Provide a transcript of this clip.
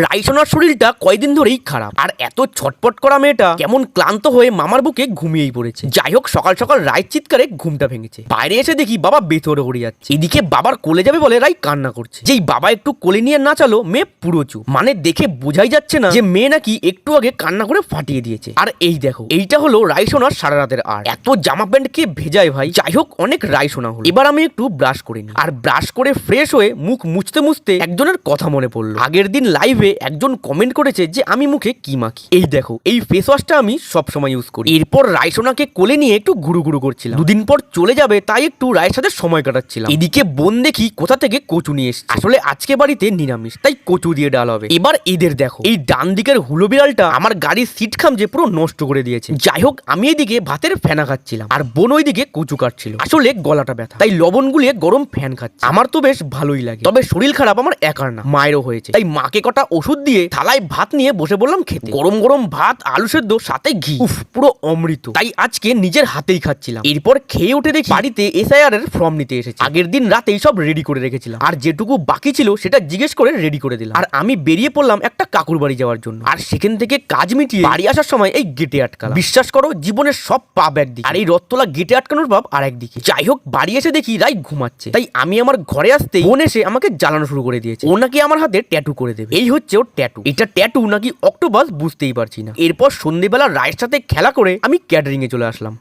রাইসোনার শরীরটা কয়দিন ধরেই খারাপ, আর এত ছটপট করা মেয়েটা কেমন ক্লান্ত হয়ে মামার বুকে ঘুমিয়েই পড়েছে। যাই হোক, সকাল সকাল রায় চিৎকারে ঘুমটা ভেঙেছে। বাইরে এসে দেখি বাবা বেথরে উড়ে যাচ্ছে। এদিকে বাবার কোলে যাবে বলে রাই কান্না করছে। যেই বাবা একটু কোলে নিয়ে না চালো, মেয়ে পুরো চুপ। মানে দেখে বোঝাই যাচ্ছে না যে মেয়ে নাকি একটু আগে কান্না করে ফাটিয়ে দিয়েছে। আর এই দেখো, এইটা হলো রাইসোনার সারা রাতের আর এত জামা প্যান্ট কে ভেজায় ভাই। যাই হোক, অনেক রাইসোনা হলো। এবার আমি একটু ব্রাশ করে নিই, আর ব্রাশ করে ফ্রেশ হয়ে মুখ মুছতে মুছতে একজনের কথা মনে পড়লো। আগের দিন লাইভে একজন কমেন্ট করেছে যে আমি মুখে কি মাখি। এই দেখো, এই ফেস ওয়াশটা আমি সবসময় ইউজ করি। এরপর রাইসোনাকে কোলে নিয়ে একটু ঘুরু ঘুরু করছিলাম। দুদিন পর চলে যাবে, তাই একটু রায়ের সাথে সময় কাটাচ্ছিলাম। এদিকে বোন দেখি কোথা থেকে কচু নিয়ে এসেছে। আসলে আজকে বাড়িতে নিরামিষ, তাই কচু দিয়ে ডাল হবে। এবার এদের দেখো, এই ডান দিকের হুলো বিড়ালটা আমার গাড়ির সিট খামজে পুরো নষ্ট করে দিয়েছে। যাই হোক, আমি এদিকে ভাতের ফেনা খাচ্ছিলাম, আর বোন ওইদিকে কচু কাটছিল। আসলে গলাটা ব্যথা, তাই লবণ গুলিয়ে গরম ফ্যান খাচ্ছে। আমার তো বেশ ভালোই লাগে, তবে শরীর খারাপ আমার একার না, মায়েরও হয়েছে। তাই মাকে কটা ওষুধ দিয়ে থালায় ভাত নিয়ে বসে বললাম খেতে। গরম গরম ভাত, আলু সেদ্ধ, সাথে ঘি, উফ পুরো অমৃত। তাই আজকে নিজের হাতেই খাচ্ছিলাম। এরপর খেয়ে উঠে দেখি বাড়িতে এসআইআর এর ফর্ম নিতে এসেছে। আগের দিন রাতেই সব রেডি করে রেখেছিলাম, আর যেটুকু বাকি ছিল সেটা জিজ্ঞেস করে রেডি করে দিলাম। আর আমি বেরিয়ে পড়লাম একটা কাকুর বাড়ি যাওয়ার জন্য। আর সেখান থেকে কাজ মিটিয়ে বাড়ি আসার সময় এই গেটে আটকালাম। বিশ্বাস করো, জীবনের সব পাপ একদিকে, আর এই রথতলা গেটে আটকানোর পাপ আর একদিকে। যাই হোক, বাড়ি এসে দেখি রাই ঘুমাচ্ছে। তাই আমি আমার ঘরে আসতে বোন এসে আমাকে জ্বালানো শুরু করে দিয়েছে। ও নাকি আমার হাতে ট্যাটু করে দেবে। এই হচ্ছে ওর ট্যাটু। এটা ট্যাটু নাকি অক্টোপাস বুঝতেই পারছি না। এরপর সন্ধ্যেবেলা রায়ের সাথে খেলা করে আমি ক্যাটারিং এ চলে আসলাম।